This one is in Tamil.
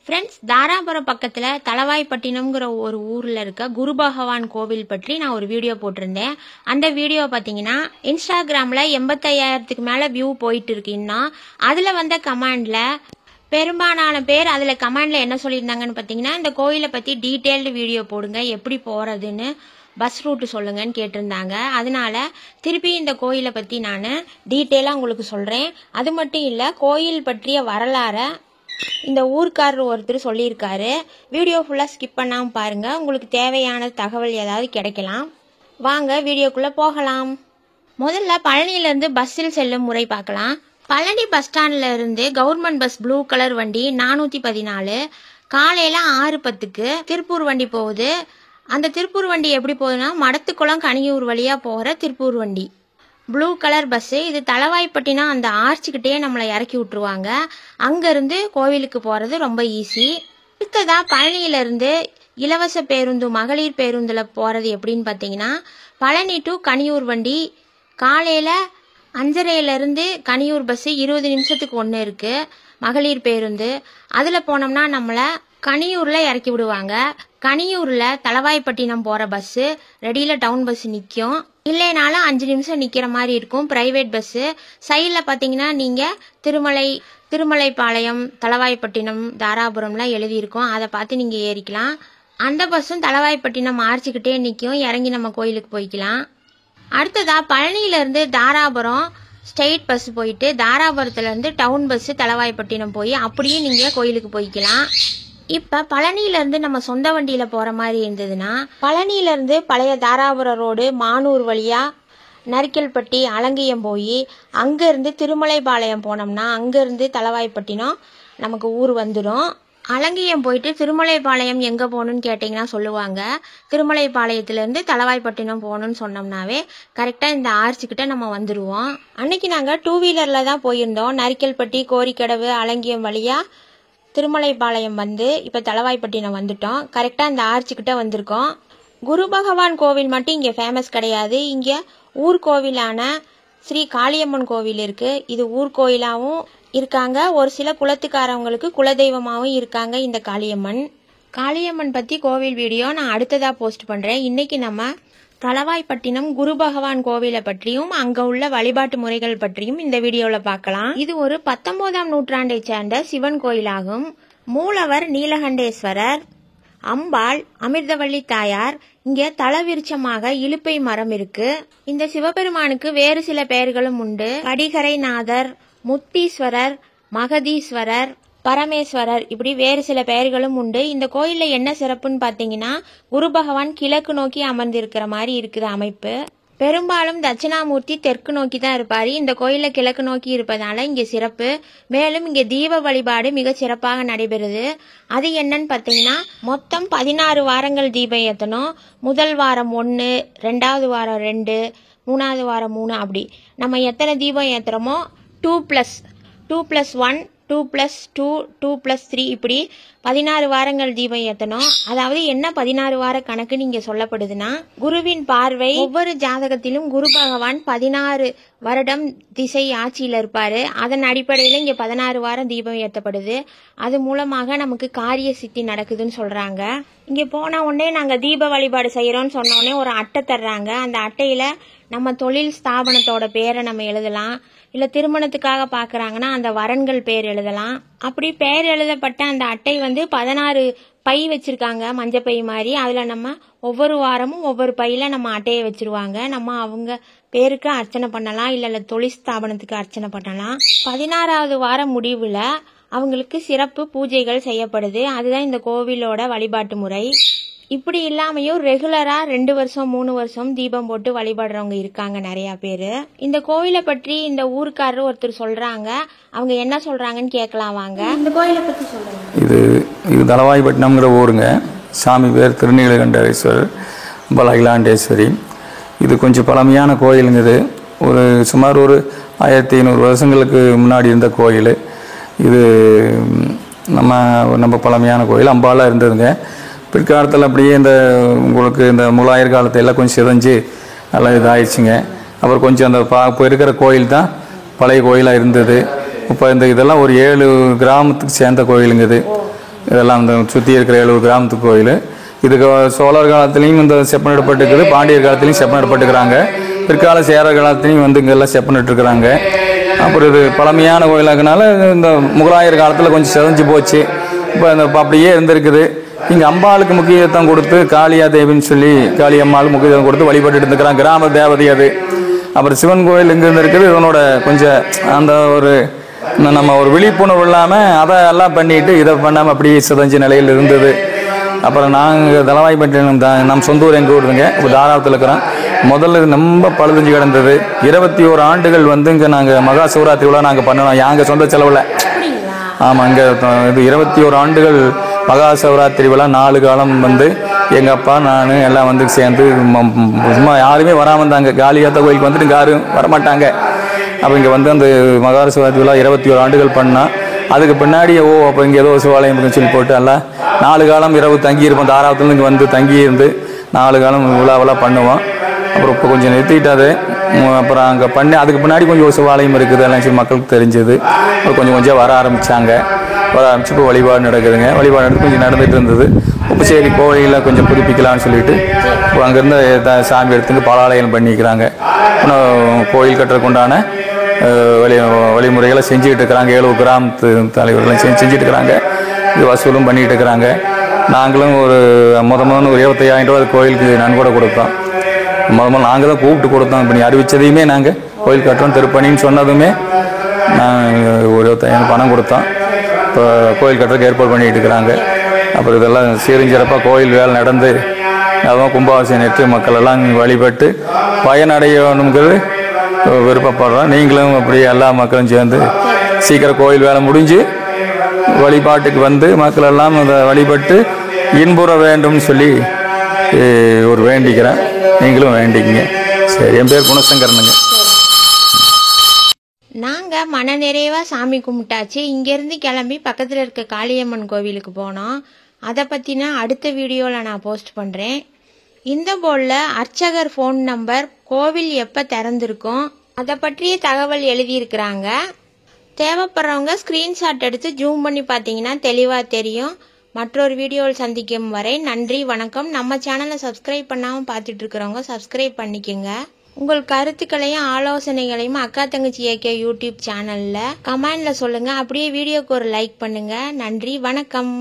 ஃப்ரெண்ட்ஸ், தாராபுரம் பக்கத்துல தளவாய்ப்பட்டினம்ங்கிற ஒரு ஊர்ல இருக்க குரு பகவான் கோவில் பற்றி நான் ஒரு வீடியோ போட்டிருந்தேன். அந்த வீடியோ பாத்தீங்கன்னா இன்ஸ்டாகிராம்ல 85,000க்கு மேல வியூ போயிட்டு இருக்கு. இன்னும் அதுல வந்த கமெண்ட்ல பெரும்பாலான பேர் அதுல கமெண்ட்ல என்ன சொல்லியிருந்தாங்கன்னு பாத்தீங்கன்னா, இந்த கோயிலை பத்தி டீட்டெயில்டு வீடியோ போடுங்க, எப்படி போறதுன்னு, பஸ் ரூட் சொல்லுங்கன்னு கேட்டிருந்தாங்க. அதனால திருப்பி இந்த கோயிலை பத்தி நான் டீட்டெயிலா உங்களுக்கு சொல்றேன். அது மட்டும் இல்ல, கோயில் பற்றிய வரலாற இந்த ஊர்க்காரர் ஒருத்தர் சொல்லியிருக்காரு. வீடியோ ஃபுல்லா ஸ்கிப் பண்ணாம பாருங்க, உங்களுக்கு தேவையான தகவல் ஏதாவது கிடைக்கலாம். வாங்க வீடியோக்குள்ள போகலாம். முதல்ல பழனியில இருந்து பஸ்ஸில் செல்லும் முறை பார்க்கலாம். பழனி பஸ் ஸ்டாண்ட்ல இருந்து கவர்மெண்ட் பஸ் ப்ளூ கலர் வண்டி 414 காலையில 6:10க்கு திருப்பூர் வண்டி போகுது. அந்த திருப்பூர் வண்டி எப்படி போகுதுன்னா, மடத்துக்குளம் கனியூர் வழியா போகிற திருப்பூர் வண்டி ப்ளூ கலர் பஸ்ஸு. இது தளவாய்ப்பட்டினம் அந்த ஆர்ச்சுக்கிட்டே நம்மளை இறக்கி விட்டுருவாங்க. அங்கேருந்து கோவிலுக்கு போகிறது ரொம்ப ஈஸி. அடுத்ததா பழனியிலேருந்து இலவச பேருந்து மகளிர் பேருந்தில் போகிறது எப்படின்னு பார்த்தீங்கன்னா, பழனி டு கனியூர் வண்டி காலையில் 5:30லேருந்து கனியூர் பஸ்ஸு 20 நிமிஷத்துக்கு ஒன்று இருக்குது மகளிர் பேருந்து. அதில் போனோம்னா நம்மளை கனியூரில் இறக்கி விடுவாங்க. கனியூரில் தளவாய்ப்பட்டினம் போகிற பஸ்ஸு ரெடியில் டவுன் பஸ் நிற்கும். இல்லைனாலும் 5 நிமிஷம் நிற்கிற மாதிரி இருக்கும் பிரைவேட் பஸ்ஸு. சைடில் பார்த்தீங்கன்னா நீங்கள் திருமலைப்பாளையம், தளவாய்ப்பட்டினம், தாராபுரம்லாம் எழுதியிருக்கோம். அதை பார்த்து நீங்கள் ஏறிக்கலாம். அந்த பஸ்ஸும் தளவாய்ப்பட்டினம் ஆர்ச்சிக்கிட்டே நிற்கும். இறங்கி நம்ம கோயிலுக்கு போய்க்கலாம். அடுத்ததா பழனியிலேருந்து தாராபுரம் ஸ்ட்ரெயிட் பஸ் போயிட்டு, தாராபுரத்துலேருந்து டவுன் பஸ்ஸு தளவாய்ப்பட்டினம் போய் அப்படியே நீங்கள் கோயிலுக்கு போய்க்கலாம். இப்போ பழனியிலேருந்து நம்ம சொந்த வண்டியில் போகிற மாதிரி இருந்ததுன்னா, பழனியிலேருந்து பழைய தாராபுரம் ரோடு மானூர் வழியாக நரிக்கல்பட்டி அலங்கியம் போய் அங்கேருந்து திருமலைப்பாளையம் போனோம்னா அங்கேருந்து தளவாய்ப்பட்டினம் நமக்கு ஊர் வந்துடும். அலங்கியம் போயிட்டு திருமலைப்பாளையம் எங்கே போகணுன்னு கேட்டிங்கன்னா சொல்லுவாங்க. திருமலைப்பாளையத்துலேருந்து தளவாய்ப்பட்டினம் போகணுன்னு சொன்னோம்னாவே கரெக்டாக இந்த ஆர்ச்சுக்கிட்ட நம்ம வந்துடுவோம். அன்னைக்கு நாங்கள் 2 வீலரில் தான் போயிருந்தோம். நரிக்கல்பட்டி, கோரிக்கடவு, அலங்கியம் வழியாக திருமலைப்பாளையம் வந்து இப்போ தளவாய்ப்பட்டினம் வந்துட்டோம். கரெக்டாக இந்த ஆர்ச்சுக்கிட்ட வந்திருக்கோம். குரு பகவான் கோவில் மட்டும் இங்கே ஃபேமஸ் கிடையாது. இங்கே ஊர்கோவிலான ஸ்ரீ காளியம்மன் கோவில் இருக்குது. இது ஊர்கோயிலாகவும் இருக்காங்க. ஒரு சில குலத்துக்காரவங்களுக்கு குலதெய்வமாகவும் இருக்காங்க இந்த காளியம்மன் பற்றி கோவில் வீடியோ நான் அடுத்ததாக போஸ்ட் பண்ணுறேன். இன்றைக்கி நம்ம தளவாய்ப்பட்டினம் குரு பகவான் கோவிலை பற்றியும் அங்க உள்ள வழிபாட்டு முறைகள் பற்றியும் இந்த வீடியோவில் பார்க்கலாம். இது ஒரு 19ஆம் நூற்றாண்டை சேர்ந்த சிவன் கோயிலாகும். மூலவர் நீலகண்டேஸ்வரர், அம்பாள் அமிர்தவள்ளி தாயார். இங்க தலவிருட்சமாக இலுப்பை மரம் இருக்கு. இந்த சிவபெருமானுக்கு வேறு சில பெயர்களும் உண்டு. படிகரைநாதர், முத்தீஸ்வரர், மகதீஸ்வரர், பரமேஸ்வரர், இப்படி வேறு சில பெயர்களும் உண்டு. இந்த கோயில்ல என்ன சிறப்புன்னு பாத்தீங்கன்னா, குரு பகவான் கிழக்கு நோக்கி அமர்ந்திருக்கிற மாதிரி இருக்குது அமைப்பு. பெரும்பாலும் தட்சிணாமூர்த்தி தெற்கு நோக்கி தான் இருப்பாரு. இந்த கோயில்ல கிழக்கு நோக்கி இருப்பதால இங்க சிறப்பு. மேலும் இங்க தீப வழிபாடு மிக சிறப்பாக நடைபெறுது. அது என்னன்னு பாத்தீங்கன்னா, மொத்தம் 16 வாரங்கள் தீபம் ஏற்றணும். முதல் வாரம் 1, 2வது வாரம் 2, 3வது வாரம் 3, அப்படி நம்ம எத்தனை தீபம் ஏற்றுறோமோ 2+1, 2+2, 2+3, இப்படி 16 வாரங்கள் தீபம் ஏற்றணும். அதாவது என்ன 16 வார கணக்கு நீங்க சொல்லப்படுதுன்னா, குருவின் பார்வை ஒவ்வொரு ஜாதகத்திலும் குரு பகவான் 16 வருடம் திசை ஆட்சியில் இருப்பாரு. அதன் அடிப்படையில் இங்க 16 வாரம் தீபம் ஏற்றப்படுது. அது மூலமாக நமக்கு காரிய சித்தி நடக்குதுன்னு சொல்றாங்க. இங்க போன உடனே நாங்க தீப வழிபாடு செய்யறோம்னு சொன்ன உடனே ஒரு அட்டை தர்றாங்க. அந்த அட்டையில நம்ம தொழில் ஸ்தாபனத்தோட பேரை நம்ம எழுதலாம். இல்ல திருமணத்துக்காக பாக்குறாங்கன்னா அந்த வரன்கள் பேர் எழுதலாம். அப்படி பேர் எழுதப்பட்ட அந்த அட்டை வந்து 16 பை வச்சிருக்காங்க, மஞ்சப்பை மாதிரி. அதுல நம்ம ஒவ்வொரு வாரமும் ஒவ்வொரு பையில நம்ம அட்டையை வச்சிருவாங்க. நம்ம அவங்க பேருக்கு அர்ச்சனை பண்ணலாம், இல்ல தொழில் ஸ்தாபனத்துக்கு அர்ச்சனை பண்ணலாம். 16வது வாரம் முடிவுல அவங்களுக்கு சிறப்பு பூஜைகள் செய்யப்படுது. அதுதான் இந்த கோவிலோட வழிபாட்டு முறை. இப்படி இல்லாமையும் ரெகுலரா 2 வருஷம் 3 வருஷம் தீபம் போட்டு வழிபடுறவங்க இருக்காங்க நிறைய பேரு. இந்த கோயிலை பற்றி இந்த ஊருக்காரர் ஒருத்தர் சொல்றாங்க. அவங்க என்ன சொல்றாங்கன்னு கேட்கலாம் வாங்க. இந்த கோயிலை பத்தி சொல்லுங்க. இது தளவாய்ப்பட்டினம்ங்கிற ஊருங்க. சாமி பேர் திருநீலகண்டேஸ்வரர், அகிலாண்டேஸ்வரி. இது கொஞ்சம் பழமையான கோயிலுங்க. இது சுமார் ஒரு 1500 வருஷங்களுக்கு முன்னாடி இருந்த கோயில். இது நம்ம பழமையான கோயில். அம்பாலாக இருந்ததுங்க. பிற்காலத்தில் அப்படியே உங்களுக்கு இந்த முலாயர் காலத்தில் எல்லாம் கொஞ்சம் சிதைஞ்சு நல்லா இதாகிடுச்சுங்க. அப்புறம் கொஞ்சம் அந்த இப்போ இருக்கிற கோயில் தான் பழைய கோயிலாக இருந்தது. இப்போ இதெல்லாம் ஒரு 7 கிராமத்துக்கு சேர்ந்த கோயிலுங்க. இது இதெல்லாம் இந்த சுற்றி இருக்கிற 70 கிராமத்து கோயில். இதுக்கு சோழர் காலத்துலேயும் இந்த செப்பனிடப்பட்டுருக்குது, பாண்டியர் காலத்துலேயும் செப்பனிடப்பட்டுக்கிறாங்க, பிற்கால சேர காலத்துலேயும் வந்து இங்கெல்லாம் செப்பனிட்டுருக்குறாங்க. அப்புறம் இது பழமையான கோயிலாகனால இந்த முகலாயர் காலத்தில் கொஞ்சம் செதஞ்சு போச்சு. இப்போ இந்த அப்படியே இருந்திருக்குது. இங்கே அம்பாளுக்கு முக்கியத்துவம் கொடுத்து காளியா தேவின்னு சொல்லி காளி அம்மாளுக்கு முக்கியத்துவம் கொடுத்து வழிபட்டு இருந்துக்கிறாங்க. கிராம தேவதை அது. அப்புறம் சிவன் கோயில் இங்கே இருந்திருக்குது. இதனோட கொஞ்சம் அந்த ஒரு நம்ம ஒரு விழிப்புணர்வு இல்லாமல் அதை எல்லாம் பண்ணிட்டு இதை பண்ணாமல் அப்படியே சிதஞ்ச நிலையில் இருந்தது. அப்புறம் நாங்கள் தளவாய்ப்பட்டினம் நம்ம சொந்த ஊர் எங்கள் ஊருங்க, இப்போ தாராளத்தில் இருக்கிறோம். முதல்ல ரொம்ப பழுதஞ்சு கிடந்தது. 21 ஆண்டுகள் வந்து இங்கே நாங்கள் மகா சிவராத்திரி விழா நாங்கள் பண்ணணும் எங்கள் சொந்த செலவில். ஆமாம், இங்கே இது 21 ஆண்டுகள் மகா சிவராத்திரி விழா 4 காலம் வந்து எங்கள் அப்பா நான் எல்லாம் வந்து சேர்ந்து சும்மா யாருமே வராமல் இருந்தாங்க. காளியாத்த கோயிலுக்கு வந்துட்டு யாரும் வரமாட்டாங்க. அப்போ இங்கே வந்து அந்த மகா சிவராத்திரி விழா 21 ஆண்டுகள் பண்ணால் அதுக்கு பின்னாடி அப்போ இங்கே ஏதோ சிவாலயம் சொல்லி போட்டு எல்லாம் 4 காலம் இரவு தங்கியிருப்போம். தாராளத்துலேருந்து இங்கே வந்து தங்கியிருந்து 4 காலம் விழாவெல்லாம் பண்ணுவோம். அப்புறம் இப்போ கொஞ்சம் நிறுத்திட்டாது. அப்புறம் அங்கே பண்ணி அதுக்கு பின்னாடி கொஞ்சம் ஒரு சிவாலயம் இருக்குது எல்லாம் சொல்லி மக்களுக்கு தெரிஞ்சது. அப்புறம் கொஞ்சம் வர ஆரம்பித்தாங்க. வர ஆரம்பிச்சு இப்போ வழிபாடு நடக்குதுங்க. வழிபாடு நடந்து கொஞ்சம் நடந்துகிட்டு இருந்தது. இப்போ சரி கோயிலில் கொஞ்சம் புதுப்பிக்கலான்னு சொல்லிட்டு இப்போ அங்கேருந்து சாமி எடுத்துட்டு பாலாலயம் பண்ணிக்கிறாங்க. இன்னும் கோயில் கட்டுறதுக்கு உண்டான வழிமுறைகளை செஞ்சுக்கிட்டு இருக்கிறாங்க. 70 கிராமத்து தலைவர்கள்லாம் செஞ்சுட்டு இருக்கிறாங்க. இது வசூலும் பண்ணிகிட்டு இருக்கிறாங்க. நாங்களும் ஒரு முதல்ல ஒரு 75,000 ரூபா கோயிலுக்கு நன்கொடை கொடுத்தோம். முதல்ல நாங்கள் தான் கூப்பிட்டு கொடுத்தோம். இப்போ நீ அறிவித்ததையுமே நாங்கள் கோயில் கட்டுறோம் திருப்பணின்னு சொன்னதுமே நாங்கள் ஒரு 25,000 பணம் கொடுத்தோம். இப்போ கோயில் கட்டுறதுக்கு ஏற்பாடு பண்ணிகிட்டு இருக்கிறாங்க. அப்புறம் இதெல்லாம் சீரஞ்சிறப்பாக கோயில் வேலை நடந்து அதுவும் கும்பாபிஷேகம் நேற்று மக்கள் எல்லாம் வழிபட்டு பயனடையணுங்கிறது விருப்பப்படுறோம். நீங்களும் அப்படியே எல்லா மக்களும் சேர்ந்து சீக்கிரம் கோயில் வேலை முடிஞ்சு வழிபாட்டுக்கு வந்து மக்கள் எல்லாம் அதை வழிபட்டு இன்புற வேண்டும்னு சொல்லி ஒரு வேண்டிக்கிறேன். நீங்களும் வேண்டிக்கிங்க. சரி, என் பேர் குணசங்கரனுங்க. நாங்கள் மனநிறைவாக சாமி கும்பிட்டாச்சு. இங்கேருந்து கிளம்பி பக்கத்தில் இருக்க காளியம்மன் கோவிலுக்கு போனோம். அதை பற்றின அடுத்த வீடியோவில் நான் போஸ்ட் பண்ணுறேன். இந்த போர்டில் அர்ச்சகர் ஃபோன் நம்பர், கோவில் எப்போ திறந்திருக்கும் அதை பற்றிய தகவல் எழுதியிருக்கிறாங்க. தேவைப்படுறவங்க ஸ்க்ரீன்ஷாட் எடுத்து ஜூம் பண்ணி பார்த்தீங்கன்னா தெளிவாக தெரியும். மற்றொரு வீடியோவில் சந்திக்கும் வரை நன்றி, வணக்கம். நம்ம சேனலை சப்ஸ்கிரைப் பண்ணாமல் பார்த்துட்டு இருக்கிறவங்க சப்ஸ்கிரைப் பண்ணிக்கோங்க. உங்கள் கருத்துக்களையும் ஆலோசனைகளையும் அக்கா தங்கச்சி ஏகே யூடியூப் சேனலில் கமெண்டில் சொல்லுங்கள். அப்படியே வீடியோக்கு ஒரு லைக் பண்ணுங்கள். நன்றி, வணக்கம்.